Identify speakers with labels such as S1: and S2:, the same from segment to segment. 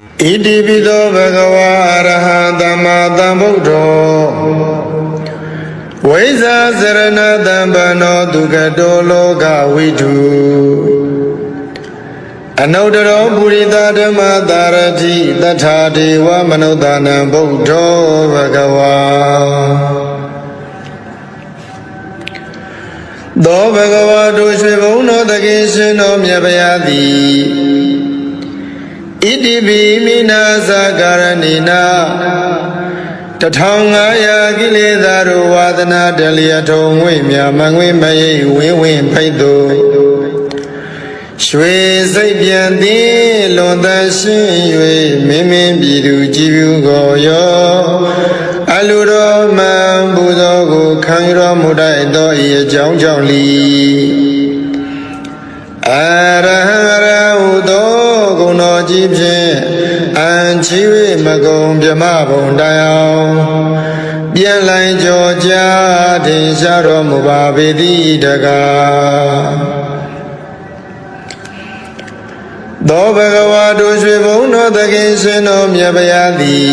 S1: Iti pido bhagava arahata buddho Vaisa sarana dambano dukkhato loka vidhu Anodaro purita dhamma dharati tatha deva manodana buddho bhagava Do bhagava doshe bhuno takeshino myapayati Iti bhimina sakaranina Tathangaya kiletaru vadana daliyato Ngwemya mangwe maye win paido Shwe saipyanti lonta shin yue Mimin bidu jivu goyo Aluro man budo go kanyuro mudai do iye jang jang li Arahara udo guno jibshin Anchiwe magong pyama bondayao Bien lai joja Tin sharo mubabidi daga Do bhagava doshe bhuno takeshino myapayati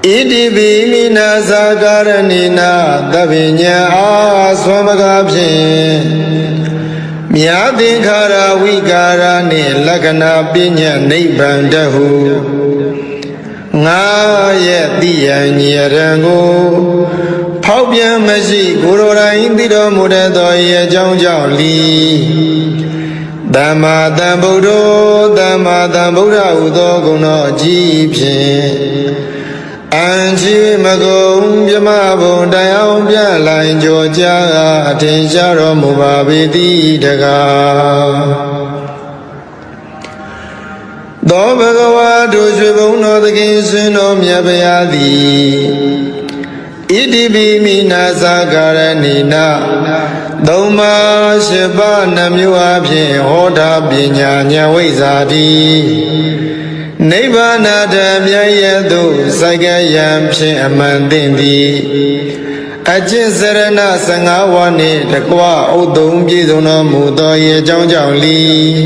S1: Iti bhimina sakaranina Tavinya aswamagabhin Myadhinkara vikara ni lakana pinya nibbhandahu Ngaya diya nyarangu Phawpyan mashi gurorai thiro mudato ye jang jang li Dhamma Buddho Dhamma Buddha udo guno jibshin Anchi magong pyama bondayao pyan lai joja Tin sharo mubabidi daga Do bhagava doshe bhuno takeshino myapayati Iti bhimina sakaranina Dhamma shiva namyo abhin Hoda pinya nyavizati Nibbana dhamya yadu Sakayam phin amandindi Ajin sarana sangawani Takwa udum piduno mudo ye jang jang li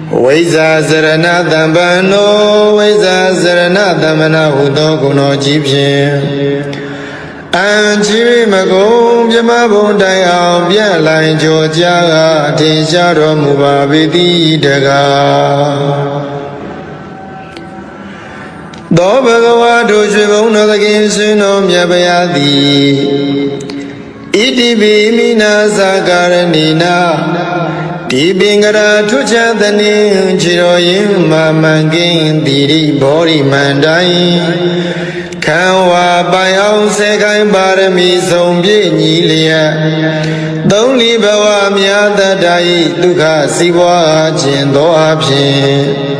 S1: Vaisa sarana dhambano Vaisa sarana dhammana Udo guno jibshin Anchiwe magong pyama bondayao Pyan lai joja Tin sharo mubabidi daga Do bhagava doshe bhuno takeshino myapayati Iti bhimina sakaranina Dibingara tuchadani Chiroyin mamangin Diri bori mandai Kanwa bayao sekai barami Sompi nyiliya Dongli bhava myatadai Dukha siwa jindo abhin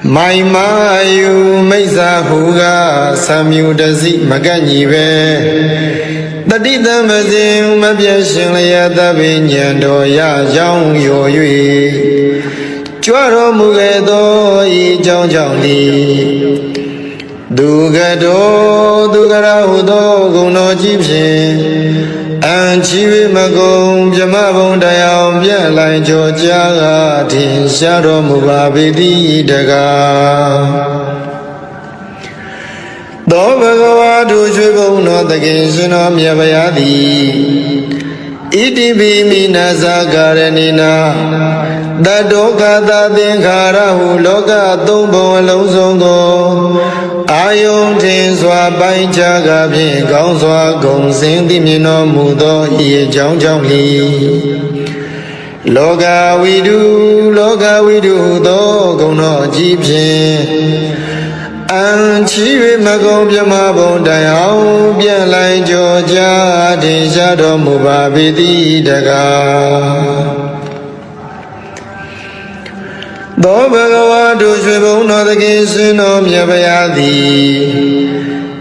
S1: Mai mayu maisa huga samyudasi maganyibe Tadita mazin mabhyashin layata vinyando ya yang yo yue Chwaro mugedo yi jang jang li Dugado dugara hudo guno jibshin Anchiwe magong pyama bondayao Pyan lai joja Tin sharo mubabidi daga Do bhagava doshe bhuno takeshino myapayati Iti bhimina sakaranina Dadoka tathinkara Loka thumbon long song ko Ayong tin swa pai chaga phin Kaung swa gong sin ti mino mudo Iye jang jang li Loka vidhu Do guno jibshin Anchiwe magong pyama bondayao Pyan lai joja Tin sharo mubabidi daga Do bhagava doshe bhuno takeshino myapayati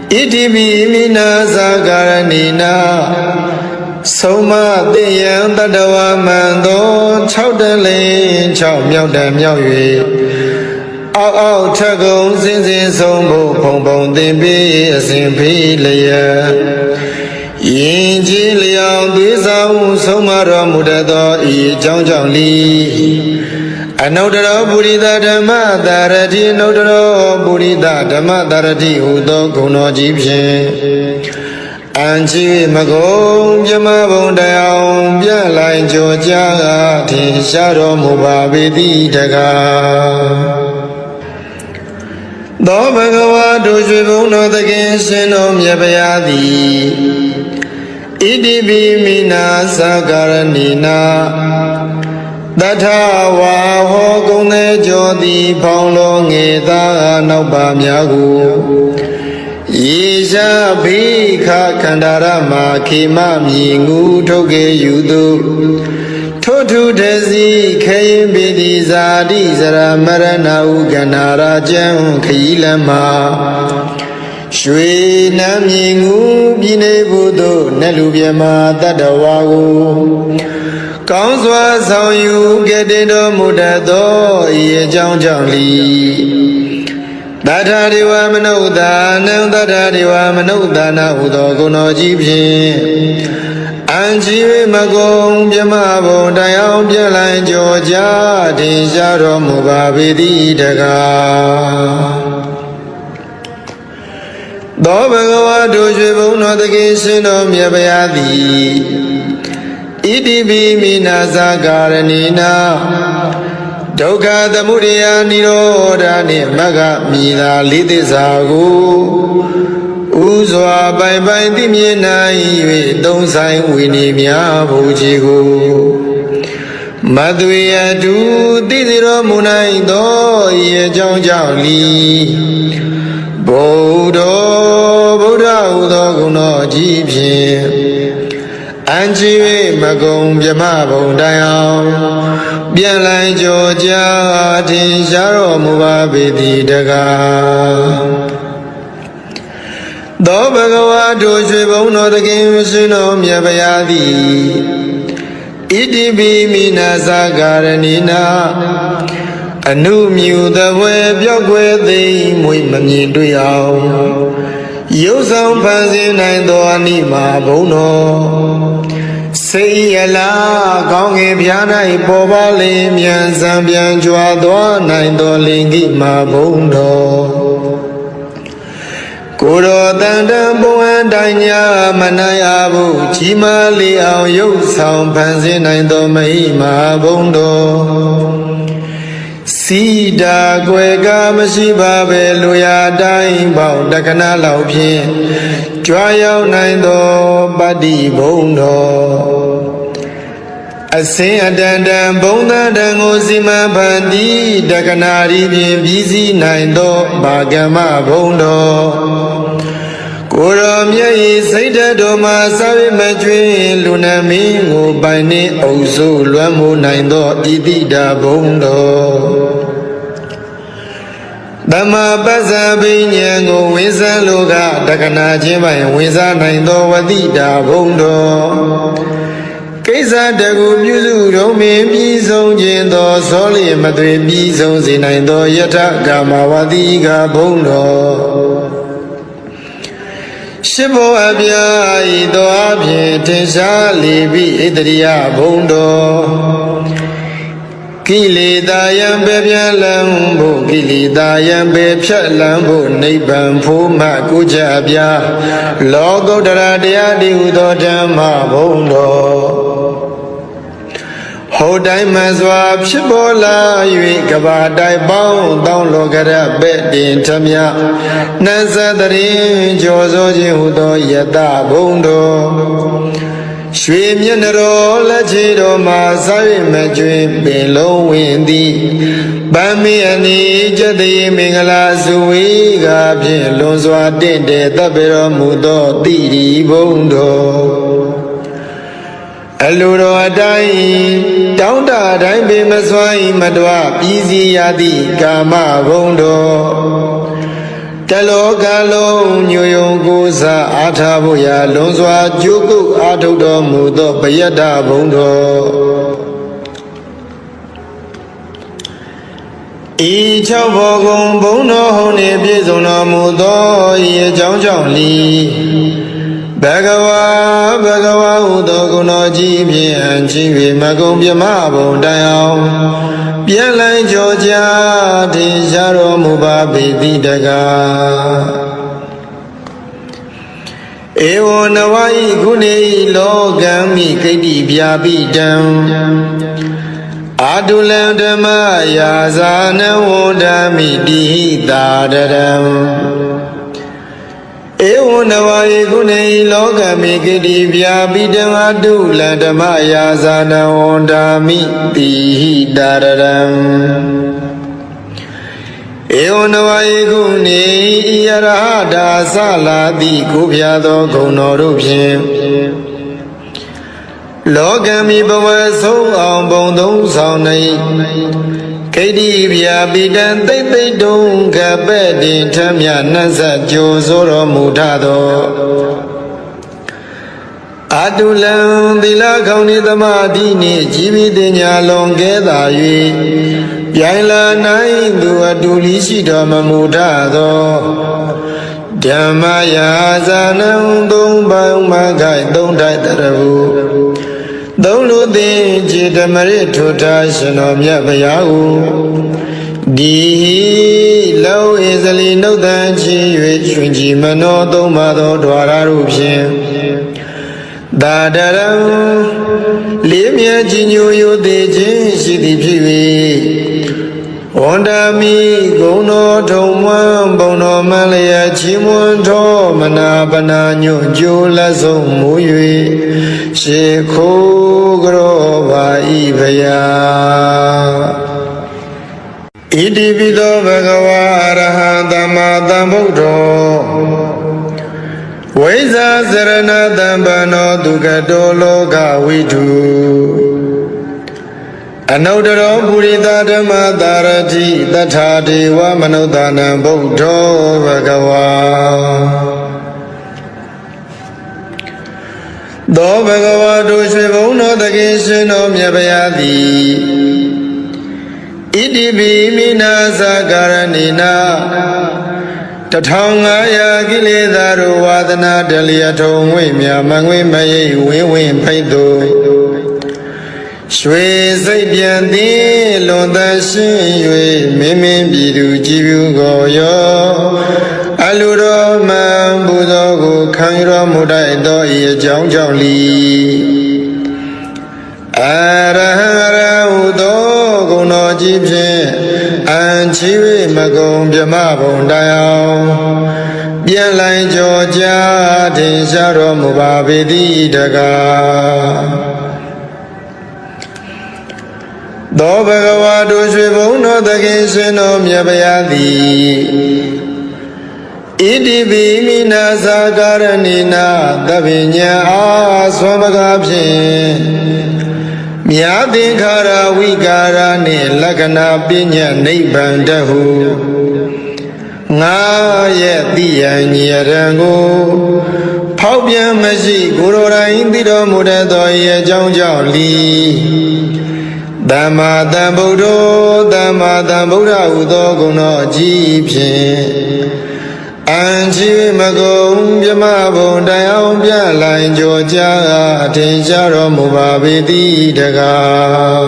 S1: Iti bhimina sakaranina Soma tiyang tadawa mando Chau dalin chau myau dan myau yue Ao ao chagong sin sin song bo Pong pong tin pi asin pi laya Yin ji liang tui sa u soma ro mudato I jang jang li အနုတ္တရောပုရိသဓမ္မတာရတိအနုတ္တရောပုရိသဓမ္မတာရတိဟူသောဂုဏ်တော်ကြီးဖြင့်အံချီမကုံပြမဘုံတရားပြလိုက်ကြောကြားထင်ရှားတော်မူပါပေတိတကားသောဘဂဝါတို့ရွှေဘုံတော်သခင်ရှင်တော်မြတ်ဗျာသည်ဣတိပိမိနာသကာရဏိနာတထဝါဟောကုံသေးကြောသည်ဖောင်းလုံးငေသာနောက်ပါများကိုယေရှာဘိခခန္ဓာရမခေမမြည်ငူထုတ်ကေယူသူထို့ထုတစီခေရင်ပိတိဇာတိဇရမရဏဥကနာရာကျံခီလမရွှေနမ်းမြည်ငူပြည်နေဘုသို့နတ်လူပြမတတ္တဝါကိုကောင်းစွာဆောင်ယူကဲ့တင်တော်မူတတ်သောဤအကြောင်းကြောင့်လီတထာဒေဝမနုဿာနံတထာဒေဝမနုဿာနာဟုသောဂုဏ်တော်ကြီးဖြင့်အံချီမကုံပြမဘုံတရားပြလိုက်ကြောကြားထင်ရှားတော်မူပါပေတိတကားသောဘဂဝါတို့ရွှေဘုံတော်သခင်ရှင်တော်မြတ်ဗျာသည်ဣတိပိမိနာသကာရဏိနာဒုက္ခသမုဒယနိရောဓနှင့်မဂ္ဂမိသာလေးသစ္စာကိုဥစွာပိုင်ပိုင်သိမြင်နိုင်၍သုံးဆိုင်ဝိနည်းများဘုရားကိုမသွေအတူသိစေတော်မူနိုင်သောဤအကြောင်းကြောင့်လီဗုဒ္ဓဟူသောဂုဏ်တော်ကြီးဖြင့်အံချီမကုံပြမဘုံတရားပြန်လိုက်ကြောကြားထင်ရှားတော်မူပါပေတိတကားသောဘဂဝါတို့ရွှေဘုံတော်သခင်ရှင်တော်မြတ်ဗျာသည်ဣတိပိမိနာသကာရဏိနာအနုမြူသဘွယ်ပြောက်ွယ်သိမ့်မွေမမြင်တွေ့အောင်ရုပ်ဆောင်ဖန်ဆင်းနိုင်သောအနိမာဘုံတော်စေရလားကောင်းငင်ပြား၌ပေါ်ပါလေမြန်စံပြန်ကြွားသွားနိုင်သောလင်္ကိမာဘုံတော်ကိုယ်တော်တန်တန်ဘုံအတိုင်းညာမနိုင်အဘူးကြီးမားလေအောင်ရုပ်ဆောင်ဖန်ဆင်းနိုင်သောမဟိမာဘုံတော်စီတာကွယ်ကမရှိပါပဲလူရတိုင်းပေါင်းတက္ကနာလောက်ဖြင့်ကြွားရောက်နိုင်သောပတ္တိဘုံတော်အစင်အတန်တန်ဘုံသံတန်ကိုစီမံဖန်တီးတက္ကနာရီဖြင့်ပြီးစီးနိုင်သောဘာဂမဘုံတော်ကိုယ်တော်မြတ်၏စိတ်ဓာတ်တော်မှာစာဝိမကျွင်းလူနာမင်းကိုပိုင်နှင့်အုပ်စုလွမ်းမိုးနိုင်သောဣတိတာဘုံတော်သမ္မာပစ္စာပဉ္ဉံကိုဝိဇ္ဇံလောကတက္ကနာချင်းပိုင်ဝင်စားနိုင်သောဝတိတာဘုံတော်ကိစ္စတကူပြုစုတော်မင်းပြီးဆုံးခြင်းသောသောလျမသွေပြီးဆုံးစေနိုင်သောယထကာမဝတိကဘုံတော်ရှိဘောအပြာဤသောအဖြင့်ထင်ရှားလေပြီဣတရိယဘုံတော်ကိလေသာယံပေပြန်လံဖို့ကိလေသာယံပေဖြတ်လံဖို့နိဗ္ဗာန်ဖို့မှကိုကြပြလောကုတ္တရာတရားတည်ဟူသောဓမ္မဘုံတော်ဟောတိုင်းမှန်စွာဖြစ်ပေါ်လာ၍ကဘာတိုင်းပေါင်းတောင်းလောကရပဲ့တင်ထမြနတ်သတရင်ကြော်စိုးခြင်းဟူသောယတဘုံတော်ရွှေမျက်နှာတော်လက်ချေတော်မှာစာ၍မကျွင်ပင်လုံးဝင်သည်ဗမ်းမီအနီကျက်တိမင်္ဂလာစုဝေးကဖြင့်လွန်စွာတင့်တယ်တပ်ပေတော်မူသောတိရီဘုံတော်အလိုတော်အတိုင်းတောင်းတတိုင်းပင်မစွမ်းမတော်ပြီးစီရသည့်ကာမဘုံတော်တလောကလုံးညွယုံကိုးစားအားထားဖို့ရာလွန်စွာကြိုးကုပ်အားထုတ်တော်မူသောပယတ္တဘုံတော်ဤ၆ဘောကုံဘုံတော်ဟုန်နှင့်ပြည့်စုံတော်မူသောဤအကြောင်းကြောင့်လီဘဂဝါဟုသောဂုဏ်တော်ကြီးဖြင့်အံ့ချီ၍မကုံပြမဘုံတိုင်အောင် ပြန်လည်ကြောကြထင်ရှားတော်မူပါပေတိတကားဧဝံနဝိကုဏေလောကံမိကိတ္တိဗျာပိတံအာတုလံဓမ္မယာဇာနဝန္ဒမိတိဟိတာတရံဧဝံနဝိကုဏေလောကံမိကိတ္တိဗျာပိတံအာတုလံဓမ္မယာဇာနဝန္ဒမိတိဟိတာတရံဧဝံနဝိကုဏေယရဟတာသလာတိကိုဖျားသောဂုဏ်တော်တို့ဖြင့်လောကမိဘဝဆုံးအောင်ဘုံသုံးဆောင်နေကိတ္တိဗျာပိတံသိမ့်သိမ့်တုံကပဲ့တင်ထမြနှက်ဆက်ကြိုဆိုတော်မူထသောအာတုလံသီလခေါင်းနေသမာဓိနှင့်ជីវិတညာလွန်ကဲသာ၍ပြိုင်လာနိုင်သူအတူလီရှိတော်မမူထသောဓမ္မယာဇာနံသုံးပေါင်းမခိုင်သုံးထိုက်တရဟုသုံးလူသည်จิตမရထုထားရှင်တော်မြတ်ဗျာဟုဒီလောဧဇလီနှုတ်တန်ချီ၍ရွှင်ကြည်မနောသုံးပါသောဓဝရတို့ဖြင့်သာတရံလေးမြတ်ကြီးညိုယိုသေးခြင်းရှိသည်ဖြစ်၍ဝန္ဒမိဂုဏတော်ထုံမွန်းဘုံတော်မလျက်ချီးမွမ်းတော်မနာပနာညွန့်ကြိုးလက်ဆုံးမူ၍ရှေခိုးကြောပါဤဖယာဣတိပိသောဘဂဝါအရဟံသမ္မာသမ္ဗုဒ္ဓောဝိဇာစရဏတံပနောဒုက္ခတောလောကဝိတုအနုတ္တရောပုရိသဓမ္မတာရတိတထာဒေဝမနုဿာနံဗုဒ္ဓောဘဂဝါသောဘဂဝါတို့ရွှေဘုံတော်တခင်ရှင်တော်မြတ်ဗျာသည်ဣတိပိမိနာသကာရဏိနာ1500ကိလေသာတို့ဝါဒနာတလျထုံငွေမြမငွေမရိပ်ဝင်းဝင်းဖိတ်သူရွှေစိတ်ပြန်သည်လွန်သရှင်း၍မင်းမင်းပြည်သူကြည်ပြုကိုရောအလူတော်မှန်ပူဇော်ကိုခံရတော်မူတတ်သောဤအကြောင်းကြောင့်လီအရဟံရဟုသောဂုဏ်တော်ကြီးဖြင့်အံချီ၍မကုံမြမဘုံတိုင်အောင်ပြန်လိုင်းကြောကြထင်ရှားတော်မူပါပေတိတကားသောဘဂဝါတို့ရွှေဘုံတော်သခင်ရှင်တော်မြတ်ဗျာသည်ဣတိပိမိနာသကာရဏိနာသဗ္ဗညံအာဆွမ်းမကားဖြင့်မြာသင်္ခါရဝိကာရနှင့်လက္ခဏာပညာနိဗ္ဗာန်တဟုငါရဲ့တိယံညရံကိုဖောက်ပြန်မရှိကိုယ်တော်တိုင်သိတော်မူတတ်သောဤအကြောင်းကြောင့်လီသမ္မာသမ္ဗုဒ္ဓောသမ္မာသမ္ဗုဒ္ဓဟုသောဂုဏ်တော်ကြီးဖြင့်အံချီမကုံမြမဘုံတိုင်အောင်ပြလိုင်းကြောကြအထင်ရှားတော်မူပါပေတိတကား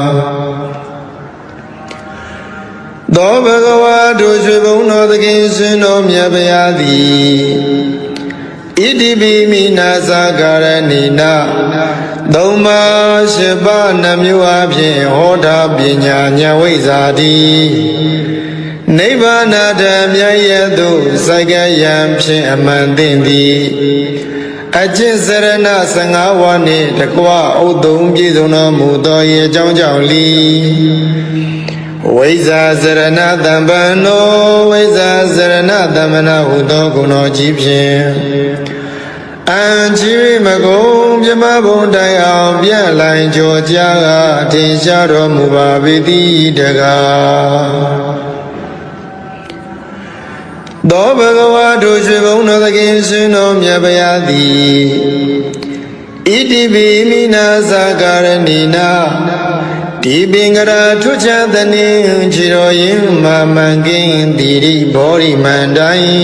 S1: သောဘဂဝါတို့ရွှေဘုံတော်သခင်ရှင်တော်မြတ်ဗျာသည်ဣတိပိမိနာသကာရဏိနာသုံးပါးရှိပါးနှမျိုးအဖြင့်ဟောတာပညာဉာဏ်ဝိဇ္ဇာတိနိဗ္ဗာန်တမြတ်ရဲ့သို့စိုက်ကယံဖြင့်အမှန်သိသည်အကျင့်စရဏ15ဝါးနှင့်တကွဥသုံးပြည့်စုံတော်မူသော၏အကြောင်းကြောင့်လီဝိဇ္ဇာစရဏတံပံနောဝိဇ္ဇာစရဏတမ္မနာဟုသောဂုဏ်တော်ကြီးဖြင့်အံချီမကုံမြမဘုံတိုင်အောင်ပြန့်လိုင်းကြောကြအထင်ရှားတော်မူပါပေတိတကားသောဘဂဝါတို့ရွှေဘုံတော်သခင်ရှင်တော်မြတ်ဗျာသည်ဣတိပိမိနာသကာရဏိနာဒီပင်္ဂရာထွချသနေခြေတော်ရင်မမှန်ကင်းတိရိဘောရိမန္တိုင်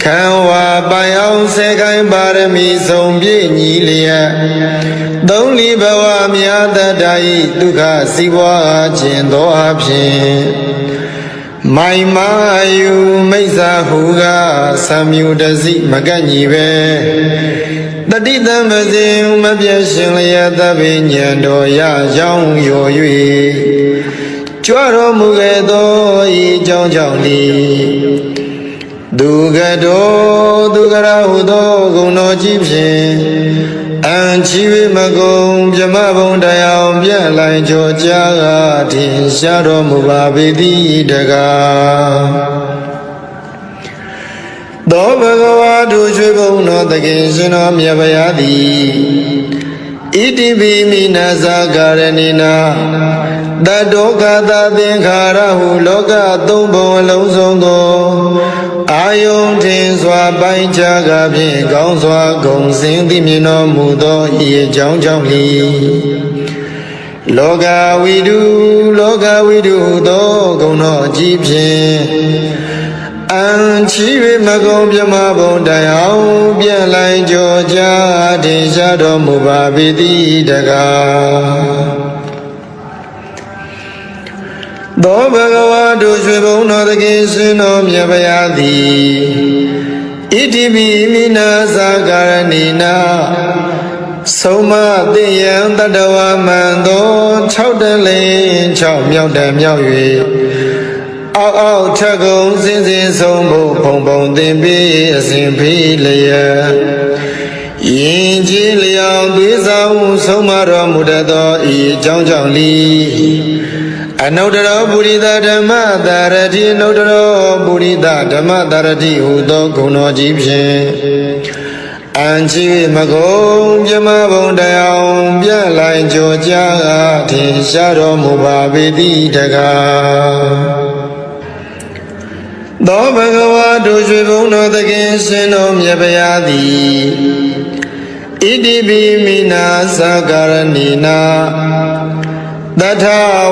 S1: ခံဝါပိုင်အောင်ဆယ်ခိုင်ပါရမီဆုံးပြည့်ညီလျက်သုံးလီဘဝမြတ်တတ္တိဒုက္ခစီးပွားခြင်းသောအဖြစ်မိုင်မာယူမိစ္ဆာဟုကသံမြူတစီမကန့်ညီပဲတတိတံပစဉ်မပြည့်ရှင်လျက်သဗ္ဗညံတော်ရကြောင်းရော်၍ကြွတော်မူခဲ့သောဤကြောင်းကြောင့်လီဒုက္ခတော်ဒုက္ခရဟုသောဂုဏ်တော်ကြီးဖြင့်အံချီဝိမကုံမြမဘုံတရားပြန့်လိုက်ကြောကြားကထင်ရှားတော်မူပါပေသည်တကားသောဘဂဝါတို့ရွှေဘုံတော်သခင်ရှင်တော်မြတ်ဗျာသည်ဣတိပိမိနာဇာကာရဏိနာတတောကသသင်္ခါရဟုလောကသုံးဘုံအလုံးစုံသောအာယုန်ထင်စွာပိုင်းခြားကဖြင့်ကောင်းစွာဂုံစင်သိမြင်တော်မူသောဤအကြောင်းကြောင့်လီလောကဝိတုသောဂုဏ်တော်အကြီးဖြင့်အံချီဝိမကုံမြမဘုံတရားပြန့်လိုက်ကြောကြားထင်ရှားတော်မူပါပေသည်တကားသောဘဂဝါတို့ရွှေဘုံတော်သခင်ရှင်တော်မြတ်ဗျာသည်ဣတိပိမိနာဇာကာရဏိနာဆုံးမသိယံတတဝမန္တော6တလင်း6မြောက်တံမြောက်၍အောက်ထက်ကုံစင်စင်ဆုံးဖို့ဘုံဘုံသင်ပြီးအစဉ်ဖိလျက်ယင်ကြည်လျောင်သွေးဆောင်ဆုံးမတော်မူတတ်သောဤအကြောင်းကြောင့်လီအနုတ္တရောပုရိသဓမ္မတာရတိအနုတ္တရောပုရိသဓမ္မတာရတိဟူသောဂုဏ်တော်ကြီးဖြင့်အံချီမကုံမြမဘုံတရားပြန့်လိုက်ကြောကြားထင်ရှားတော်မူပါပေသည်တကားသောဘဂဝါတို့ရွှေဘုံတော်သခင်ရှင်တော်မြတ်ဗျာသည်ဣတိပိမိနာသကာရဏိနာတထ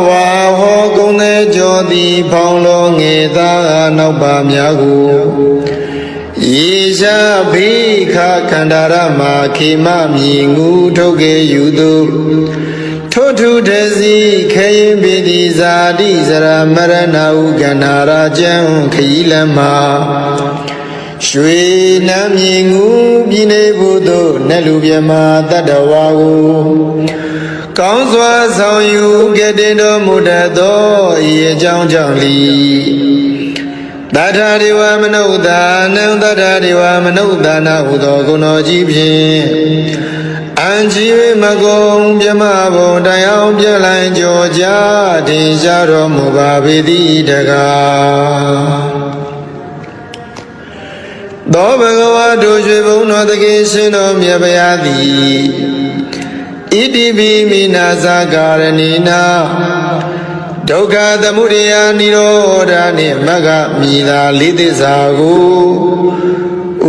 S1: ဝါဟောကုံသေးကြောသည်ဖောင်းလုံးငေသာနောက်ပါများကိုယေရှာဘိခခန္ဓာရမခေမမြည်ငူထုတ်ကေယူသူထိုထုတစီခေယပိတိဇာတိဇရမရဏဟုကန္နာရာကျံခရီးလမရွှေနမ်းမြည်ငူပြည်နေဘုသို့နတ်လူမြမတတ္တဝါကိုကောင်းစွာဆောင်ယူကတည်တော်မူတတ်သောဤအကြောင်းကြောင့်လီတထာဒေဝမနုဿာနံတထာဒေဝမနုဿာနာဟုသောဂုဏ်တော်ကြီးဖြင့်အံချီဝိမကုံမြမဘုံတရားပြန့်လိုက်ကြောကြားထင်ရှားတော်မူပါပေသည်တကားသောဘဂဝါတို့ရွှေဘုံတော်သခင်ရှင်တော်မြတ်ဗျာသည်ဣတိပိမိနာဇာကာရဏိနာဒုက္ခသမုဒယနိရောဓနှင့်မဂ္ဂမိသာလေးသစ္စာကို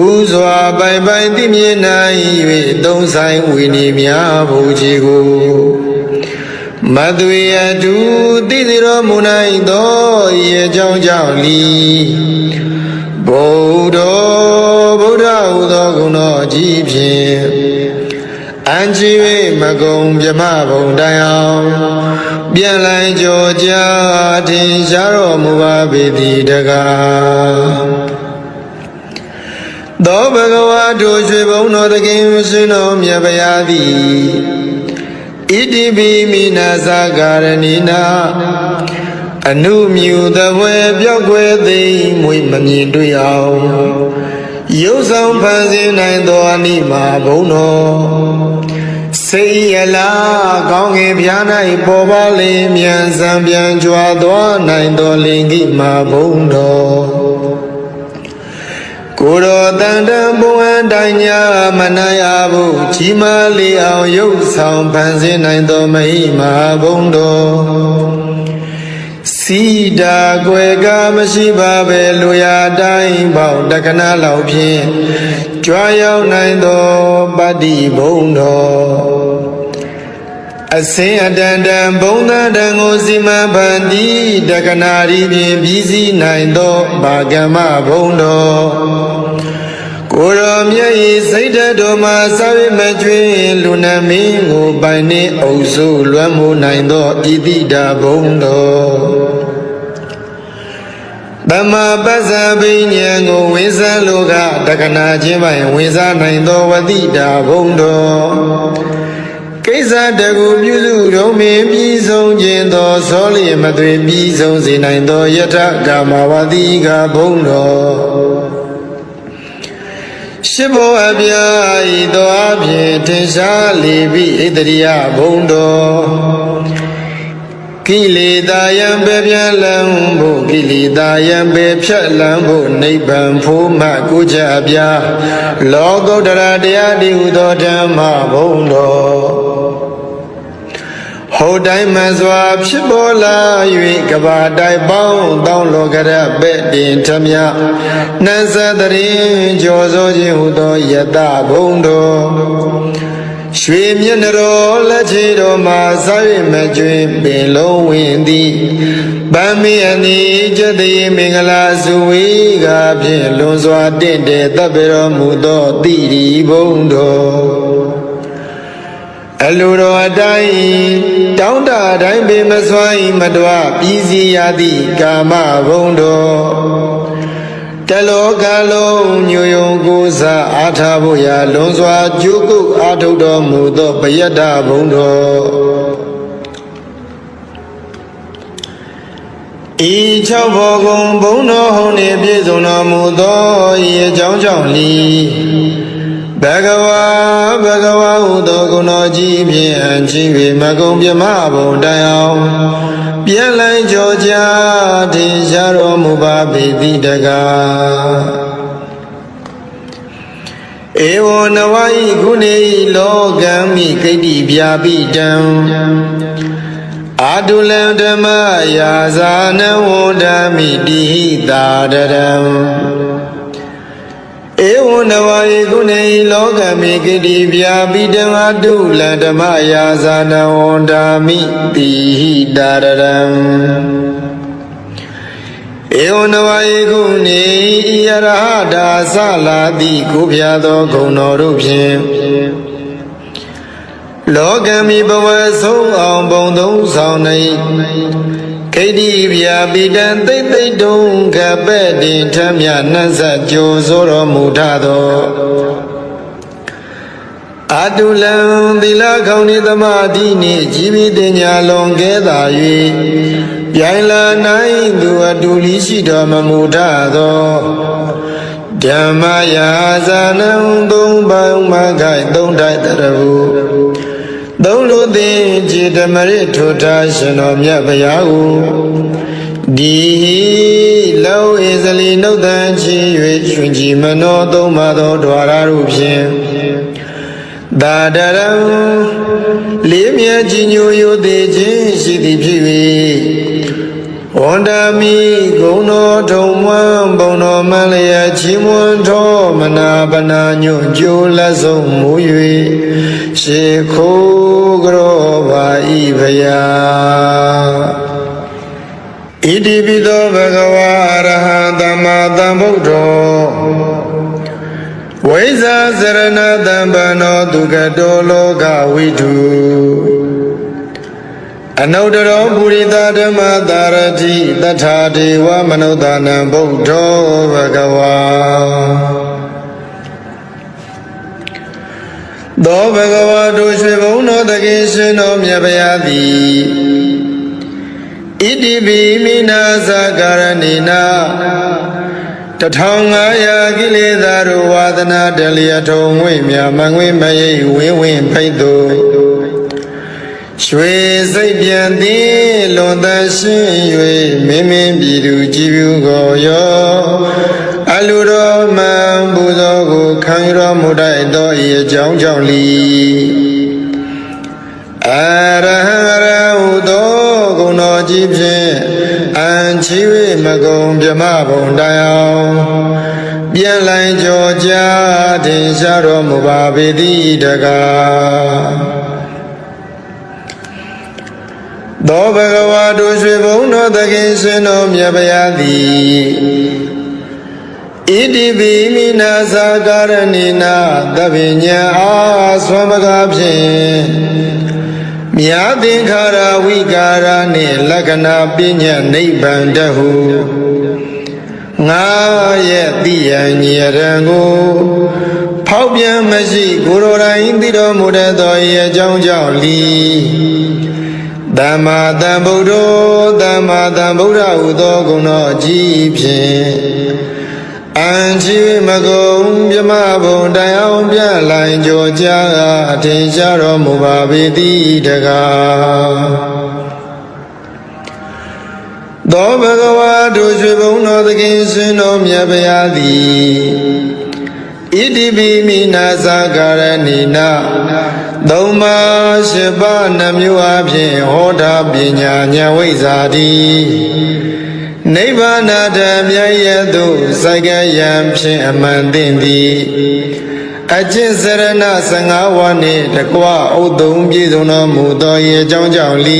S1: ဥစွာပိုင်ပိုင်သိမြင်နိုင်၍သုံးဆိုင်ဝိနည်းများဘုရားကိုမသွေအတူသိစေတော်မူနိုင်သောဤအကြောင်းကြောင့်လီဗုဒ္ဓဟူသောဂုဏ်တော်ကြီးဖြင့်အံချီဝိမကုံမြမဘုံတရားပြန့်လိုက်ကြောကြားထင်ရှားတော်မူပါပေသည်တကားသောဘဂဝါတို့ရွှေဘုံတော်သခင်ရှင်တော်မြတ်ဗျာသည်ဣတိပိမိနာဇာကာရဏိနာအနုမြူသဝဲပြောက်ွယ်သိမွေမမြင်တွေ့အောင်ရုပ်ဆောင်ဖန်ဆင်းနိုင်သောအနိမာဘုံတော်စိတ်ရလားကောင်းငင်ပြား၌ပေါ်ပါလေမြန်စံပြန်ကြွားသွားနိုင်သောလင်္ကိမာဘုံတော်ကိုယ်တော်တန်တန်ဘုံအတိုင်းညာမနာရဘူးကြီးမားလေအောင်ရုပ်ဆောင်ဖန်ဆင်းနိုင်သောမဟိမာဘုံတော်စီတာကွယ်ကမရှိပါပဲလူရတိုင်းပေါတက္ကနာလောက်ဖြင့်ကြွားရောက်နိုင်သောပတ္တိဘုံတော်အစင်အတန်တန်ဘုံတန်တန်ကိုစီမံဖန်တီးတက္ကနာရီဖြင့်ပြီးစီးနိုင်သောဘာကမ္မဘုံတော် ကိုရောမြတ်ဤစိတ်ဓာတ်တော်မှာစာဝိမကျွင်းလူနာမင်းကိုပိုင်နှင့်အုပ်စုလွမ်းမိုးနိုင်သောဣတိတာဘုံတော်တမပ္ပဇဘိညာဉ်ကိုဝိဇ္ဇလောကတက္ကနာခြင်းပိုင်ဝိဇ္ဇနိုင်သောဝတိတာဘုံတော်ကိစ္စတကူပြုစုတော်မင်းပြီးဆုံးခြင်းသောသောလျမသွေပြီးဆုံးစေနိုင်သောယထကာမဝတိကဘုံတော်ရှိဘောအပြာဤသောအဖြင့်ထင်ရှားလေပြီးဣတရိယဘုံတော်ကိလေသာယံပေပြန်လံဖို့ကိလေသာယံပေဖြတ်လံဖို့နိဗ္ဗာန်ဖို့မှကိုကြအပြာလောကုတ္တရာတရားတည်ဟူသောဓမ္မဘုံတော်ဟောတိုင်းမှစွာဖြစ်ပေါ်လာ၍ကဘာတိုင်းပေါင်းတောင်းလောကရပဲ့တင်ထမြနှံစတရင်ကြောစိုးခြင်းဟူသောယတဘုံတော်ရွှေမျက်နှတော်လက်ချေတော်မှာစားရမကျွင်ပင်လုံးဝင်သည်ဗမ်းမီအနိကျတိမင်္ဂလာစုဝေကဖြင့်လွန်စွာတင့်တယ်တပ်ပြတော်မူသောတိရိဘုံတော်အလိုတော်အတိုင်းတောင်းတတိုင်းပင်မစွမ်းမတော်ပြည်စီရသည့်ကာမဘုံတော်တလောကလုံးညွယုံကိုးစားအားထားဖို့ရာလွန်စွာကြိုးကုပ်အားထုတ်တော်မူသောပယတ္တဘုံတော်ဤ၆ဘောကုံဘုံတော်ဟုန်နှင့်ပြည့်စုံတော်မူသောဤအကြောင်းကြောင့်လီဘဂဝါဟုသောဂုဏ်တော်ကြီးဖြင့်အချီး၍မကုံပြမဘုံတိုင်အောင်ပြန်လိုက်ကြောကြတင်ရှားတော်မူပါပေတိတကားဧဝံနဝဤခုနေလောကံမိကိတ္တိပြာပိတံအာတုလံဓမ္မယာဇာနဝန္ဒမိတိဟိတာတရံဧဝံနဝဤခုနေလောကမိကိတ္တိပြာပိတံအာတုလံဓမ္မယာဇာနဝန္ဒမိတိဟိတာရံဧဝံနဝဤခုနေယရဟတာသလာတိကိုဖျားသောဂုဏ်တော်တို့ဖြင့်လောကမိဘဝဆုံးအောင်ဘုံသုံးဆောင်နေခိတ္တိဗျာပိတံသိမ့်သိမ့်တုံကပဲ့တင်ထမြနှံ့ဆက်ကြိုဆိုတော်မူထသောအတုလံသီလခေါင်းဤသမာဓိနှင့်ជីវិတညာလွန်ကဲသာ၍ပြိုင်လာနိုင်သူအတူလီရှိတော်မမူထသောဓမ္မယာဇာနံသုံးပေါင်းမခိုင်သုံးထိုက်တရဟုသုံးလူသိခြေဓမ္မရထိုထားရှင်တော်မြတ်ဗျာဟုဒီလောဧဇလီနှုတ်တန်ချီ၍ရှင်ကြည်မနောသုံးပါသောဓဝရတို့ဖြင့်သာဒရံလေးမြတ်ကြီးညိုယိုသေးခြင်းရှိသည်ဖြစ်၍ဝန္ဒမိဂုဏတော်ထုံမွန်းဘုံတော်မလျက်ချီးမွမ်းတော်မနာပနာညွန့်ကြိုးလက်ဆုံးမူ၍ရှေခိုးကြောပါဤဖယာဣတိပိသောဘဂဝါအရဟံသမ္မာသမ္ဗုဒ္ဓောဝိဇ္ဇာစရဏတံပနောဒုက္ခတောလောကဝိတုအနုတ္တရောပုရိသဓမ္မသာရတိတထာဒေဝမနုဿာနံဗုဒ္ဓောဘဂဝါသောဘဂဝါတို့ရွှေဘုံတော်တခင်ရှင်တော်မြတ်ဗျာသည်ဣတိပိမိနာသကာရဏိနာ1500ကိလေသာတို့ဝါဒနာတလျထုံငွေမြမငွေမရိပ်ဝင်းဝင်းဖိတ်သူရွှေစိတ်ပြန်သည်လွန်သရှင်း၍မင်းမင်းပြည်သူကြည်ဖြူကိုရောအလူတော်မှန်ပူဇော်ကိုခံရတော်မူတတ်သောဤအကြောင်းကြောင့်လီအရဟံရဟုသောဂုဏ်တော်ကြီးဖြင့်အံချီ၍မကုံပြမဘုံတိုင်အောင်ပြန်လိုက်ကြောကြတင်ရှားတော်မူပါပေသည်တကားသောဘဂဝါတို့ရွှေဘုံတော်သခင်ရှင်တော်မြတ်ဗျာသည်ဣ Idibi mina sakaranina tabinya aswamagapin Myadinkara wikara ni lakana pinya nibbandahu Ngaya diya nyerangu Paubya maji gurura indiro mudado ye jong jong li Dhamma Dhambuddha udo guno jipin Anji magong Yamabon Dayang Bialai Joja Atisharo Mubabidi Daga Do Bhagava Dujibun no the Kinsunom Yabayadi Idibi Mina Sakaranina Doma Shiba Namuapi Hoda Binya Nyawizadi Nibbana Damyayadu Sagayam Amandindi Ajisarana Sangawani Takwa Udum Jizuna Mudoye Jongjali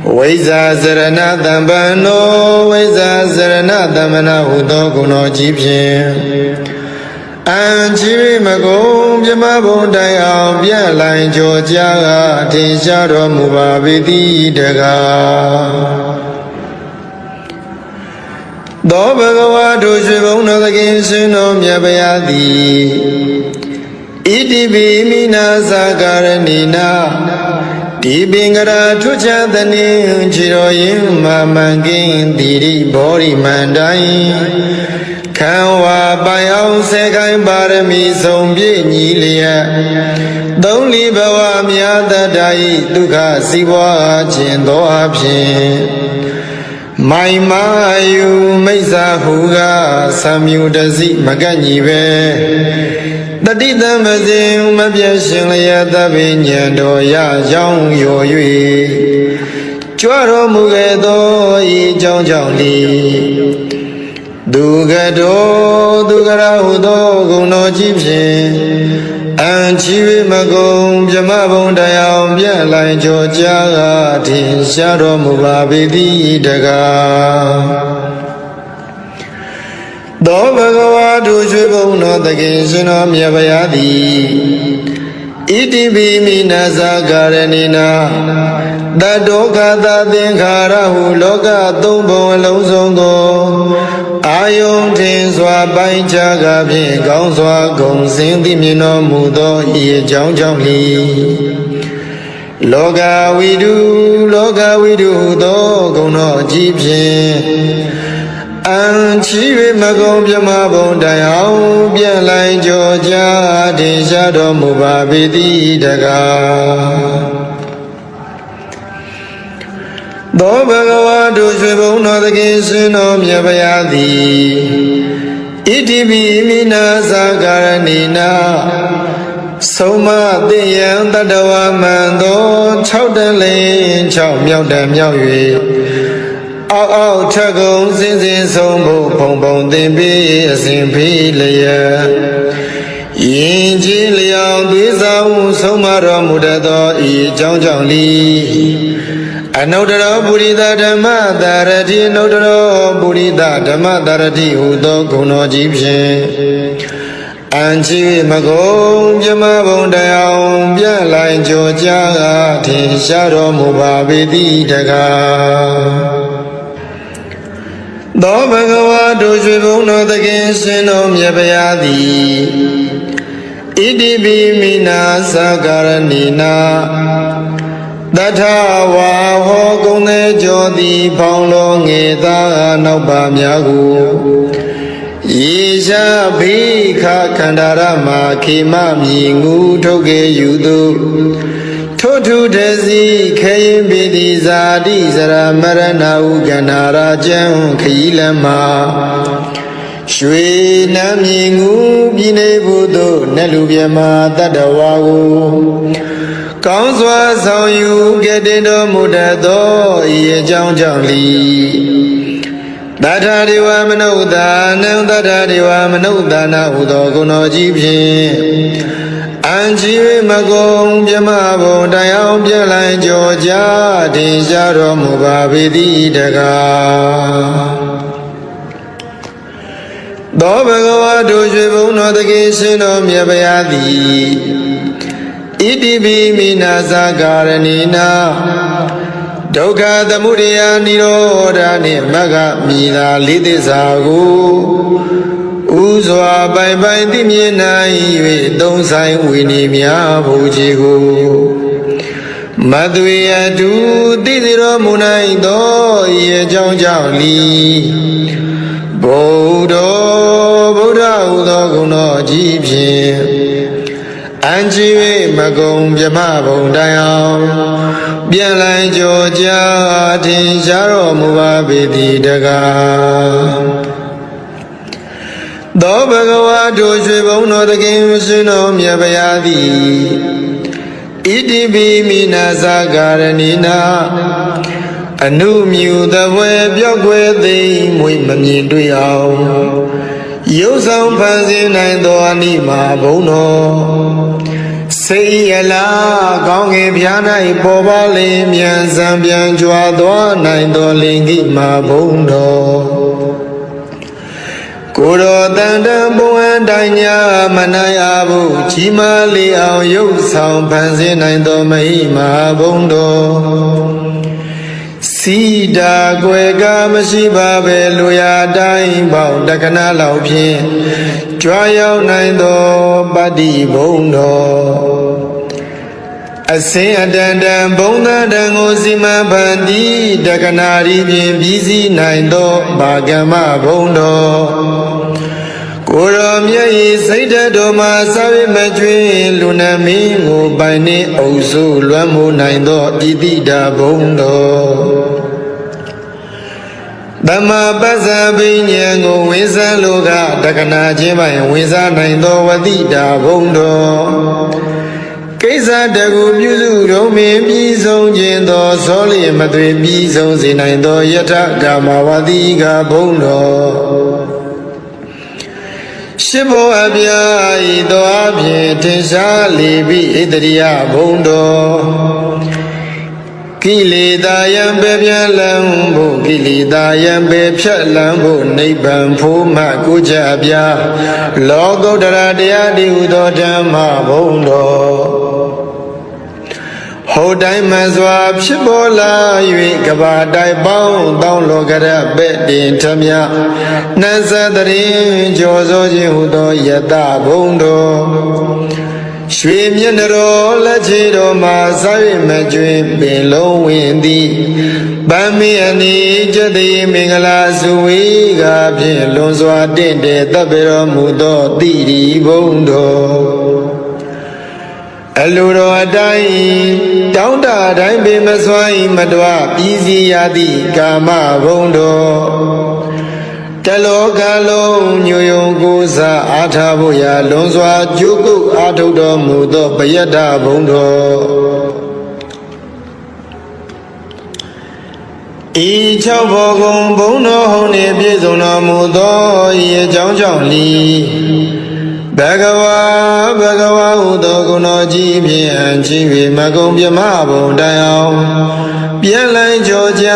S1: Vaiza Sarana Dambano Vaiza Sarana Damana Udoguno Jipin Anjiri Magom Jamabon Dayam Bialai Joja Tisharo Mubabidi Daga Do Bhagava Dujibun no the Kinsunom Yabayadi Idibi Mina Sakaranina Dibingara Tuchadani Chiroyim Mamangin Diri Bori Mandai Kanwa Bayao Sekai Barami Sombi Nilia Doli Bawa Miada Dai Duka Siwa Chindo Apshin Mai Mayu Maisa Huga Samyu Dazi Maganibe Dadita Mazim Mabiashin Layata Binyado Ya Jong Yo Yui Chuaro Mugedo I Jong Jong Li Dugado Dugara Hudo Guno Jipshin Anchivi Magom Jamabon Dayam Bialai Joja Tisharo Mubabidi Daga Do Bhagava Dujibun no the Kinsunom Yabayadi Idibi Mina Sakaranina Dadoka Dadinkara Huloka Tumbo Lozongo Ayong Tin Swa Bai Jaga Pin Gong Swa Gong Sing Di Mino Mudo Ye Jong Jong Li Loga Widu Do Gono Jipin Anchi Magom Yamabon Dayang Bialai Joja Tisharo Mubabidi Daga Do Bhagava Dujibun no the Kinsunom Yabayadi Idibi Mina Sakaranina Soma Diyang Tadawa Mando Chowdalin Chow Miao Dan Miao Yue Ao Chagong Sin Sin Sombo Pong Pong Dimbi Sin Pi Laya Yinji Liang Duisa Somaro Mudado I Jong Jong Li Anodaro Burida Dhamma Darati Anodaro Burida Dhamma Darati Udo Guno Jipshin Anchi Magom Jamabon Dayam Bialai Joja Tisharo Mubabidi Daga Do Bhagava Dujibun no the Kinsunom Yabayadi Idibi Mina Sakaranina Datha Wa Ho Gone Jodi Paulo Ngeda Naupa Myagu Isha Bhikha Kandarama Kima Mingu Toge Yudu Totu Desi Kayin Bidi Zadi Zara Marana Uganara Jan Kailama Shwe Namingu Bine Budo Nalubyama Tadawago Kanswa Sao Yu Gedido Mudado Ye Jang Jang Li Data Dewa Manuda Nang Data Dewa Manuda Na Udo Guno Jipin Anji Magom Jamabon Dayam Bialai Joja Tisharo Mubabidi Daga တော်တကယ်ရှင်တော်မြတ်ဗျာသည်ဣတိပိမိနာသကာရဏိနာဒုက္ခသမုဒယနိရောဓနှင့်မဂ္ဂမိသာလေးသစ္စာကိုဥစွာပိုင်ပိုင်သိမြင်နိုင်၍သုံးဆိုင်ဝိနည်းများဘုရားကိုမသွေအတူသိစေတော်မူနိုင်သောဤအကြောင်းကြောင့်လီဗုဒ္ဓဟူသောဂုဏ်တော်ကြီးဖြင့်အံကြည်၍မကုံပြမဘုံတိုင်အောင်ပြန်လိုက်ကြောကြထင်ရှားတော်မူပါပေသည်တကားသောဘဂဝါတို့ရွှေဘုံတော်တကယ်ရှင်တော်မြတ်ဗျာသည်ဣတိပိမိနာသကာရဏိနာအနုမြူသဘွယ်ပြောက်ွယ်သိမ့်မွေမမြင်တွေ့အောင်ရုပ်ဆောင်ဖန်ဆင်းနိုင်သောအနိမာဘုံတော်စေရလားကောင်းငယ်ပြား၌ပေါ်ပါလေမြန်စံပြန်ကြွားသွားနိုင်သောလင်္ကိမာဘုံတော်ကိုယ်တော်တန်တန်ဘုံအတိုင်းညာမနိုင်အားဘူးကြီးမားလေအောင်ရုပ်ဆောင်ဖန်ဆင်းနိုင်သောမဟိမာဘုံတော်စီတာကွယ်ကမရှိပါပဲလူရတိုင်းပေါင်းတက္ကနာလောက်ဖြင့်ကြွားရောက်နိုင်သောပတ္တိဘုံတော်အစင်အတန်တန်ဘုံသဏ္ဍာန်ကိုစီမံဖန်တီးတက္ကနာရီဖြင့်ပြီးစီးနိုင်သောဘာကမ္မဘုံတော်ကိုယ်တော်မြတ်၏စိတ်ဓာတ်တော်မှာစာဝိမကျွင်းလူနာမင်းကိုပိုင်နှင့်အုပ်စုလွမ်းမိုးနိုင်သောဣတိတာဘုံတော်သမ္မာပစ္စာပဉ္ဉံကိုဝိဇ္ဇံလောကတက္ကနာခြင်းပိုင်ဝိဇ္ဇာနိုင်သောဝတိတာဘုံတော်ကိစ္စတကူပြုစုတော်မင်းပြီးဆုံးခြင်းသောဇောလျမသွေပြီးဆုံးစေနိုင်သောယထကာမဝတိကဘုံတော်ရှစ်ဘောအပြာဤသောအဖြင့်ထင်ရှားလေပြီးဣတရိယဘုံတော်ကိလေသာယံပဲပြလံဖို့ကိလေသာယံပဲဖြတ်လံဖို့နိဗ္ဗာန်ဖို့မှကိုကြပြလောကုတ္တရာတရားတည်ဟူသောဓမ္မဘုံတော်ဟောတိုင်းမှစွာဖြစ်ပေါ်လာ၍ကဘာတိုင်ပေါင်းတောင်းလောကရပဲ့တင်ထမြနတ်သတရင်ကြောစိုးခြင်းဟူသောယတဘုံတော်ရွှေမျက်နှတော်လက်ချေတော်မှာစာ၍မကျွင်ပင်လုံးဝင်သည်ဗမ်းမီအနိကျတိမင်္ဂလာစုဝေးကဖြင့်လွန်စွာတင့်တယ်တပ်ပေတော်မူသောတိရိဘုံတော်အလိုတော်အတိုင်းတောင်းတတိုင်းပင်မစွမ်းမတွားပြီးစီရသည့်ကာမဘုံတော်တလောကလုံးညိုယုံကိုးစားအားထားဖို့ရာလွန်စွာကြိုးကုပ်အားထုတ်တော်မူသောပယတ္တဘုံတော်ဤ၆ဘောကုံဘုံတော်ဟုန်နှင့်ပြည့်စုံတော်မူသောဤအကြောင်းကြောင့်လီဘဂဝါဟူသောဂုဏ်တော်ကြီးဖြင့်အချီး၍မကုံပြမဘုံတိုင်အောင်ပြန်လိုက်ကြောကြ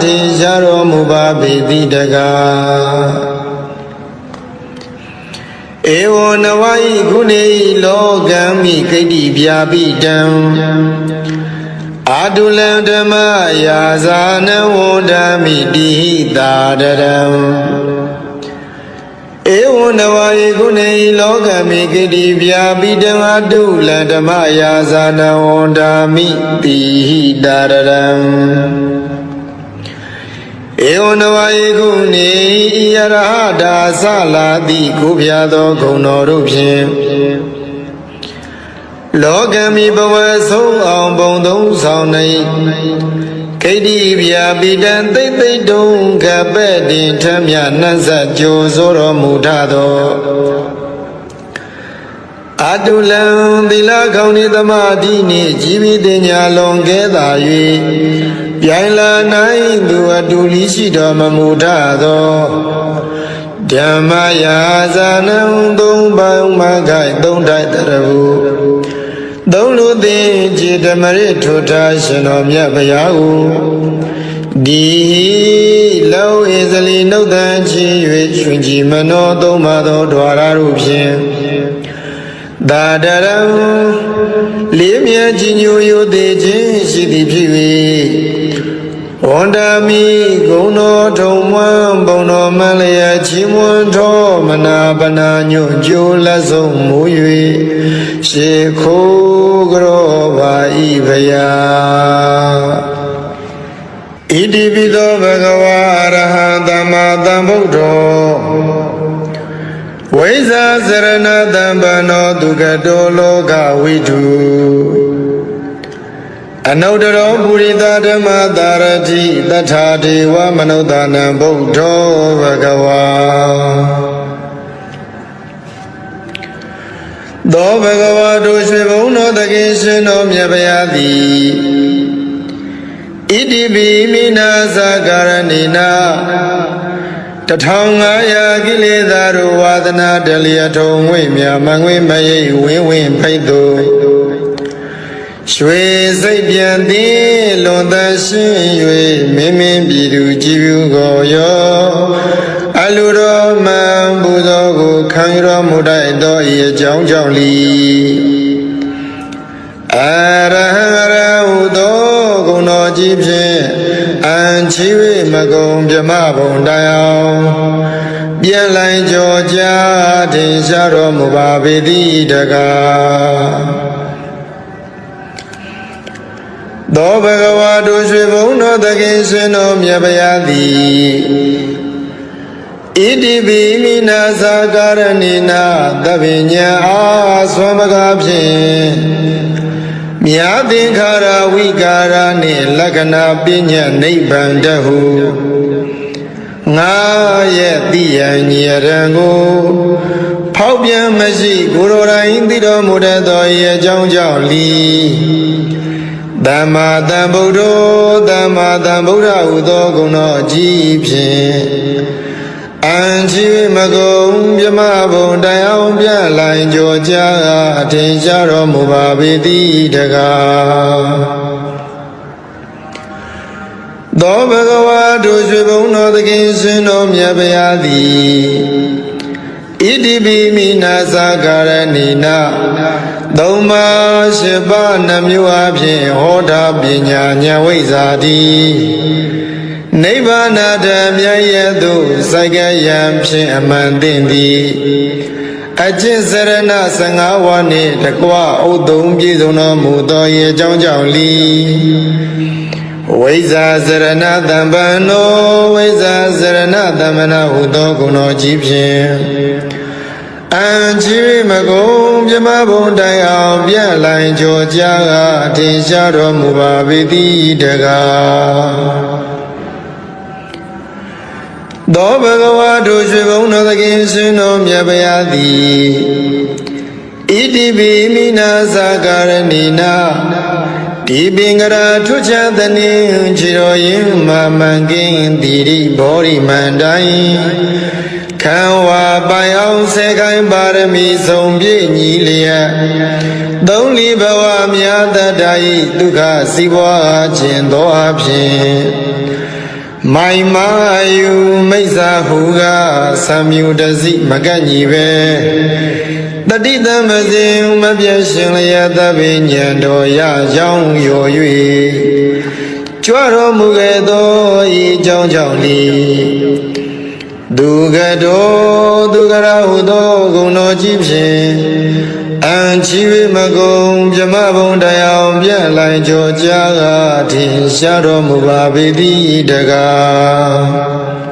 S1: ထင်ရှားတော်မူပါပေသည်တကားဧဝံနဝိခုနေလောကံမိကိတ္တိပြာပိတံအာတုလံဓမ္မယာဇာနဝန္ဒမိတိဟိတာတရံဧဝံနဝယေကုနေလောကမိကိတိဗျာပိတံအတုလံဓမ္မယာဇာနဝန္ဒာမိတိဟိတာရရံဧဝံနဝယေကုနေဤယရဟတာသလာတိကိုဖျားသောဂုဏ်တော်တို့ဖြင့်လောကမိဘဝဆုံးအောင်ဘုံသုံးဆောင်နေကိတိဗျာပိတံသိသိတုံကပဲ့တင်ထမြနှံ့ဆက်ကြိုဆိုတော်မူထသောအတုလံသီလကောင်းဤသမာဓိနှင့်ជីဝိတညာလွန်ကဲသာ၍ပြိုင်လာနိုင်သူအတူလီရှိတော်မမူထသောဓမ္မယာဇာနံသုံးပေါင်းမခိုင်သုံးတိုက်တရဟုသုံးလူသည်จิตမရစ်ထွထားရှင်တော်မြတ်ဗျာဟု ဒီလောဧဇလီနှုတ်တန်ချီ၍ရွှင်ကြည်မနောသုံးပါသောဓဝရတို့ဖြင့်သာတရံလေးမြတ်ကြီးညိုယိုသေးခြင်းရှိသည်ဖြစ်၍ဝန္ဒမီဂုံတော်ထုံမွန်းဘုံတော်မလျက်ချီးမွမ်းတော်မနာပနာညွတ်ကြိုးလက်ဆုံးမူ၍ရှေခိုးကြောပါဤဖယာဣတိပိသောဘဂဝါအရဟံသမ္မာသမ္ဗုဒ္ဓောဝိဇာစရဏတံပနောဒုက္ခတောလောကဝိတုအနုတ္တရောပုရိသဓမ္မတာရတိတထာဒေဝမနုဿာနံဗုဒ္ဓောဘဂဝါသောဘဂဝါတို့ရွှေဘုံတော်တခင်ရှင်တော်မြတ်ဗျာသည်ဣတိပိမိနာသကာရဏိနာ1500ကိလေသာတို့ဝါဒနာတလျက်ထုံငွေ့မြမငွေမရိပ်ဝင်းဝင်းဖိတ်သူရွှေစိတ်ပြန်သည်လွန်သရှင်း၍မင်းမင်းပြည်သူကြည်ပြုကိုရောအလူတော်မှန်ပူဇော်ကိုခံရတော်မူတတ်သောဤအကြောင်းကြောင့်လီအရဟံရဟုသောဂုဏ်တော်ကြီးဖြင့်အံချီ၍မကုံပြမဘုံတိုင်အောင်ပြန်လိုက်ကြောကြထင်ရှားတော်မူပါပေသည်တကားသောဘဂဝါတို့ရွှေဘုံတော်သခင်ရှင်တော်မြတ်ဗျာသည်ဣတိပိမိနာသကာရဏိနာသဗ္ဗညံအားဆွမ်းပကားဖြင့်မြာသင်္ခါရဝိကာရနှင့်လက္ခဏာပညာနိဗ္ဗာန်တဟုငါရဲ့တိယံညရံကိုဖောက်ပြန်မရှိကိုယ်တော်တိုင်သိတော်မူတတ်သောဤအကြောင်းကြောင့်လီသမ္မာသမ္ဗုဒ္ဓောသမ္မာသမ္ဗုဒ္ဓဟုသောဂုဏ်တော်အကြီးဖြင့်အံချီမကုံပြမဘုံတိုင်အောင်ပြလိုက်ကြောကြအထင်ရှားတော်မူပါပေသည်တကားသောဘဂဝါတို့ရွှေဘုံတော်သခင်ရှင်တော်မြတ်ဗျာသည်ဣတိပိမိနာသကာရဏိနာသုံးပါးရှိပါးနှမျိုးအဖြင့်ဟောတာပညာဉာဏ်ဝိဇ္ဇာတိနိဗ္ဗာန်တမြတ်ရဲ့သို့စိုက်ကယံဖြင့်အမှန်သိသည်အကျင့်စရဏ15ဝါးနှင့်တကွဥသုံးပြည့်စုံတော်မူသော၏အကြောင်းကြောင့်လီဝိဇ္ဇာစရဏတံပံနောဝိဇ္ဇာစရဏတမနာဟုသောဂုဏ်တော်ကြီးဖြင့်အံချီမကုံပြမဘုံတိုင်အောင်ပြလိုက်ကြောကြအထင်ရှားတော်မူပါပေသည်တကားသောဘဂဝါတို့ရွှေဘုံတော်သခင်ရှင်တော်မြတ်ဗျာသည်ဣတိပိမိနာသကာရဏိနာဒီပင်ကရာထွချသနေခြေတော်ရင်မမှန်ကင်းတိရိဘောရိမန္တိုင်ခံဝါပိုင်အောင်ဆဲခိုင်းပါရမီဆုံးပြည့်ညီလျက်သုံးလီဘဝမြတ်တတ္တဤဒုက္ခစီးပွားခြင်းသောအဖြစ်မိုင်မာယူမိစ္ဆာဟုကသံမြူတစီမကန့်ညီပဲတတိတမစင်မပြည့်ရှင်လျက်သဗ္ဗညံတော်ရကြောင်းရော၍ကြွတော်မူခဲ့သောဤကြောင်းကြောင့်လီဒုက္ခတောဒုက္ခရဟုသောဂုဏ်တော်ကြီးဖြင့်အံချီမကုံပြမဘုံတရားပြန့်လိုက်ကြောကြထင်ရှားတော်မူပါပေသည်တကား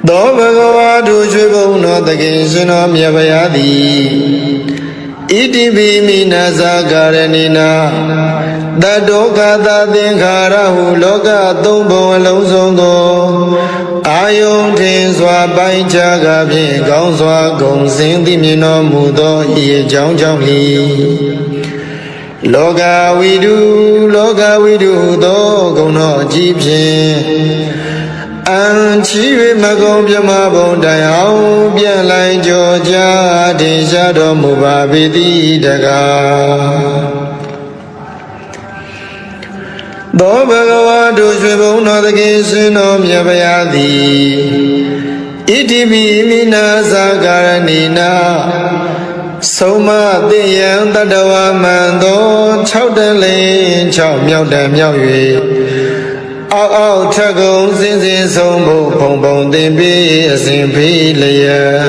S1: သောဘဂဝါတို့ရွှေဘုံတော်သခင်ရှင်တော်မြတ်ဗျာသည်ဣတိပိမိနာသကာရဏိနာတတောကသသင်္ခါရဟုလောကသုံးဘုံအလုံးစုံကိုအာယုန်ထင်စွာပိုင်းခြားကဖြင့်ကောင်းစွာဂုံစင်သိမြင်တော်မူသောဤအကြောင်းကြောင့်လီလောကဝိတုသောဂုဏ်တော်အကြီးဖြင့်အံချီ၍မကုံပြမဘုံတိုင်အောင်ပြန်လိုက်ကြောကြထင်ရှားတော်မူပါပေသည်တကား သောဘဂဝါတို့ရွှေဘုံတော်သခင်ရှင်တော်မြတ်ဗျာသည်ဣတိပိမိနာသကာရဏိနာဆုံးမသိယံတတဝမံသော6တလင်း6မြောက်တံမြောက်၍အောက်အောက်ထက်ကုန်စင်စင်ဆုံးဖို့ဘုံဘုံသင်ပြီးအစဉ်ဖိလျက်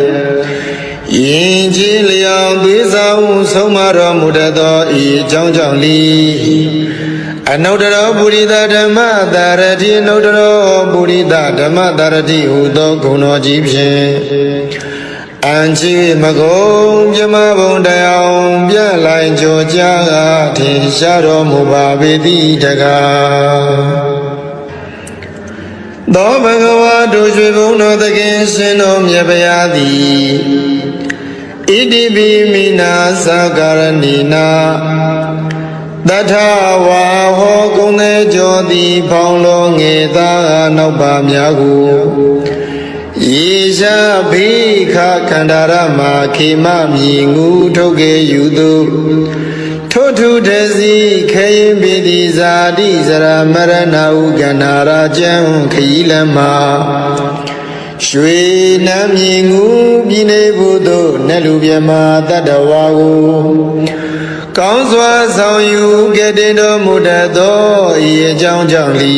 S1: ယင်ကြီးလျောင်သွေးဆောင်ဆုံးမတော်မူတတ်သောဤအကြောင်းကြောင့်လီအနုတ္တရောပုရိသဓမ္မတာရတိအနုတ္တရောပုရိသဓမ္မတာရတိဟူသောဂုဏ်တော်ကြီးဖြင့်အံချီမကုံပြမဘုံတရားပြလိုက်ကြောကြားကထင်ရှားတော်မူပါပေသည်တကားသောဘဂဝါတို့ရွှေဘုံတော်သခင်ရှင်တော်မြတ်ဗျာသည်ဣတိပိမိနာသကာရဏိနာတထဝါဟောကုံသေးကြောသည်ဖောင်းလောငေသာနောက်ပါများကိုယေရှာဘိခခန္ဓာရမခေမမြည်ငူထုတ်ကေယူသူထိုထုတစီခေရင်ပိတိဇာတိဇရာမရဏဟုကန္နာရာကျံခီလမရွှေနမ်းမြည်ငူပြည်နေဘုသို့နတ်လူမြမတတ္တဝါကိုကောင်းစွာဆောင်ယူကဲ့တင်တော်မူတတ်သောဤအကြောင်းကြောင့်လီ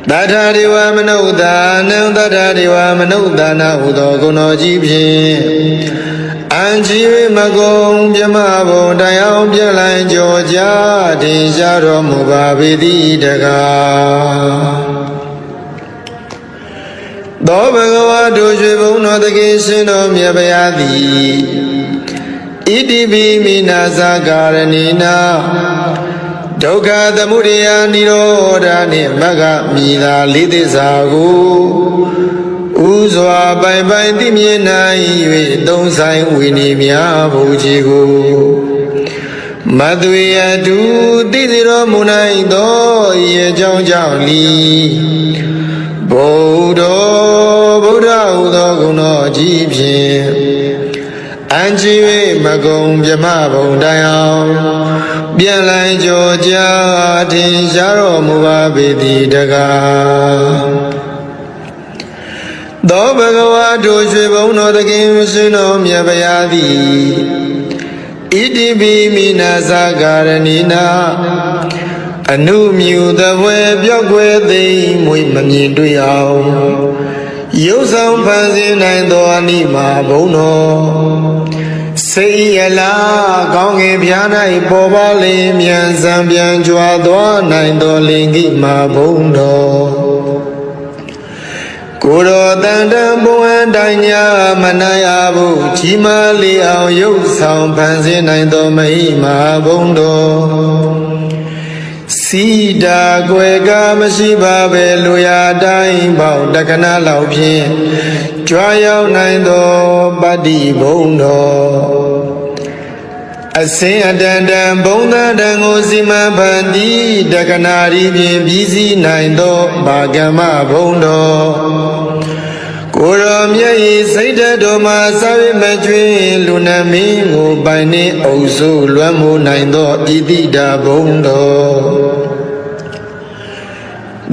S1: တထာဒေဝမနုဿာနံတထာဒေဝမနုဿာနာဟုသောဂုဏ်တော်ကြီးဖြင့်အံချီမကုံပြမဘုံတရားပြလိုက်ကြောကြားတင်ရှားတော်မူပါပေသည်တကားသောဘဂဝါတို့ရွှေဘုံတော်သခင်ရှင်တော်မြတ်ဗျာသည်ဣတိပိမိနာသကာရဏိနာဒုက္ခသမုဒယနိရောဓနှင့်မဂ္ဂမိသာလေးသစ္စာကိုဥစွာပိုင်ပိုင်သိမြင်နိုင်၍သုံးဆိုင်ဝိနည်းများဘုရားကိုမသွေအတူသိစေတော်မူနိုင်သောဤအကြောင်းကြောင့်လီဗုဒ္ဓဗုဒ္ဓဟူသောဂုဏ်တော်ကြီးဖြင့်အံချီ၍မကုံပြမဘုံတိုင်အောင်ပြန်လိုက်ကြောကြားထင်ရှားတော်မူပါပေသည်တကားသောဘဂဝါတို့ရွှေဘုံတော်သခင်ရှင်တော်မြတ်ဗျာသည်ဣတိပိမိနာသကာရဏိနာအနုမြူသဘွယ်ပြောက်ွယ်သိမ့်မွေမမြင်တွေ့အောင်ရုပ်ဆောင်ဖန်ဆင်းနိုင်သောအနိမာဘုံတော်စိတ်ရလားကောင်းငယ်ပြား၌ပေါ်ပါလေမြန်စံပြန်ကြွားသွားနိုင်သောလင်္ကိမာဘုံတော်ကိုယ်တော်တန်တံဘဝတိုင်းညာမနာရဘူးကြီးမားလေအောင်ရုပ်ဆောင်ဖန်ဆင်းနိုင်သောမဟိမာဘုံတော်စီတာကွယ်ကမရှိပါပဲလူရတိုင်းပေါတက္ကနာလောက်ဖြင့်ကြွားရောက်နိုင်သောပတ္တိဘုံတော်အစင်အတန်တန်ဘုံသာတန်ကိုစီမံဖန်တီးတက္ကနာရီဖြင့်ပြီးစီးနိုင်သောဘာကမ္မဘုံတော်ကိုယ်တော်မြတ်၏စိတ်ဓာတ်တော်မှာစာဝိမကျွင်းလူနာမင်းကိုပိုင်နှင့်အုပ်စုလွမ်းမိုးနိုင်သောဣတိတာဘုံတော်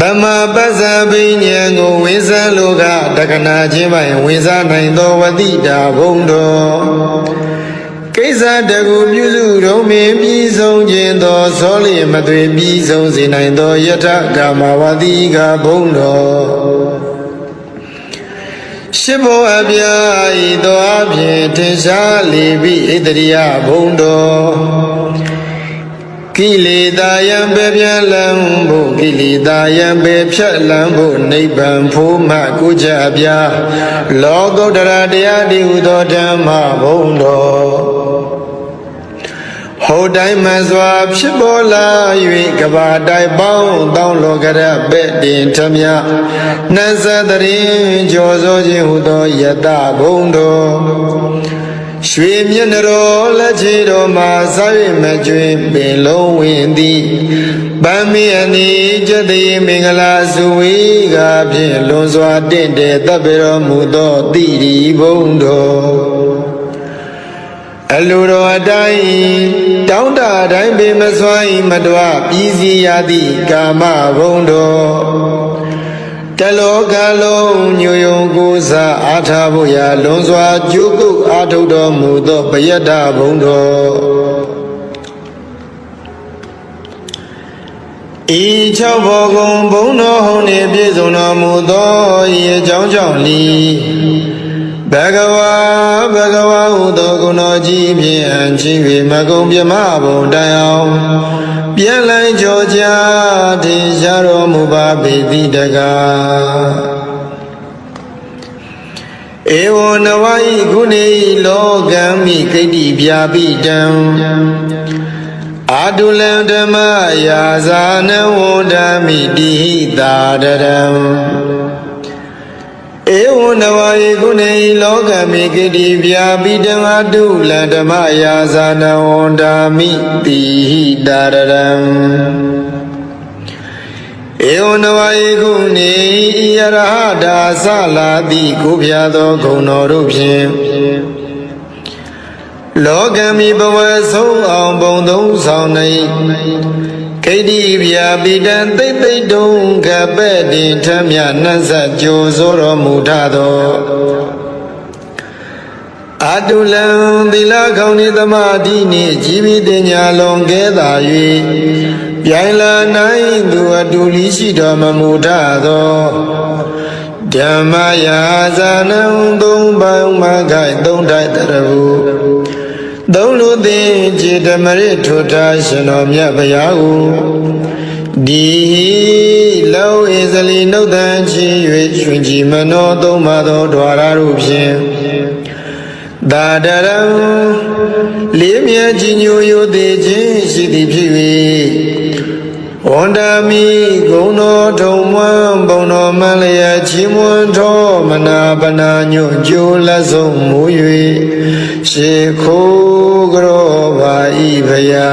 S1: သမ္မာပစ္စာပဉ္ဉံကိုဝိဇ္ဇာလောကတက္ကနာချင်းပိုင်ဝိဇ္ဇာနိုင်သောဝတိတာဘုံတော်ကိစ္စတကူပြုစုတော်မင်းပြီးဆုံးခြင်းသောဇောလျမသွေပြီးဆုံးစေနိုင်သောယထကာမဝတိကဘုံတော်ရှိဘောအပြာဤသောအဖြင့်ထင်ရှားလေပြီဣတရိယဘုံတော်ကိလေသာယံပဲပြန့်လန်းဖို့ကိလေသာယံပဲဖြတ်လန်းဖို့နိဗ္ဗာန်ဖို့မှကုကြပြလောကုတ္တရာတရားတည်ဟူသောဓမ္မဘုံတော်ဟိုတိုင်းမှစွာဖြစ်ပေါ်လာ၍ကဘာတိုင်ပေါင်းတောင်းလောကရပဲ့တင်ထမြနတ်သတရင်ကြော်စိုးခြင်းဟူသောယတဘုံတော်ရွှေမျက်နှတော်လက်ချေတော်မှာစာ၍မကျွင်ပင်လုံးဝင်သည်ဗမ်းမီအနိကျတိမင်္ဂလာစုဝေကဖြင့်လွန်စွာတင့်တယ်တပ်ပေတော်မူသောတိရီဘုံတော် အလူတော်အတိုင်းတောင်းတတိုင်းပေမစွမ်းမတော်ပြည်စီရသည့်ကာမဘုံတော်တလောကလုံးညိုယုံကိုးစားအားထားဖို့ရာလွန်စွာကြိုးကုပ်အားထုတ်တော်မူသောပယတ္တဘုံတော်ဤ၆ဘောကုံဘုံတော်ဟုန်နှင့်ပြည့်စုံတော်မူသောဤအကြောင်းကြောင့်လီဘဂဝါဟုသောဂုဏတော်ကြီးဖြင့်အချင်း၍မကုံပြမဘုံတိုင်အောင်ပြန်လိုက်ကြောကြထင်ရှားတော်မူပါပေသည့်တကားဧဝံနဝဤကုဏေလောကံမိဂိတ္တိပြာပိတံအာတုလံဓမ္မယာဇာနဝန္ဓမိတိဟိတာတရံဧဝံနဝယေကုဏေလောကမိဂိတိဗျာပိတံအာတုလံဓမ္မယာဇာနဝန္ဓမိတိဟိတာရံဧဝံနဝယေကုဏေဤရဟတာသလာတိကိုဖျားသောဂုဏ်တော်တို့ဖြင့်လောကမိဘဝဆုံးအောင်ဘုံသုံးဆောင်နေဂိတ္တိဗျာပိတံသိသိတုံကပဲ့တင်ထမြနှံ့ဆက်ကြိုဆိုတော်မူထသောအာတုလံသီလကောင်းဤသမာဓိနှင့်ជីវិတညာလွန်ကဲသာ၍ပြိုင်လာနိုင်သူအတူလီရှိတော်မမူထသောဓမ္မယာဇာနံသုံးပေါင်းမခိုင်သုံးတိုက်တရဟုသုံးလူသည်ခြေဓမ္မရထုထားရှင်တော်မြတ်ဘုရားကိုဒီလောဧဇလီနှုတ်တန်ချီ၍ရွှင်ကြည်မနောသုံးပါသောဓဝရတို့ဖြင့်သာတရံလေးမြတ်ကြီးညိုယိုသေးခြင်းရှိသည်ဖြစ်၍ဝန္ဒမိဂုဏတော်ထုံမွန်းဘုံတော်မှန်လျက်ချီးမွမ်းတော်မနာပနာညွန့်ကြိုးလက်ဆုံးမူ၍ရှေခိုးကြောပါဤဖရာ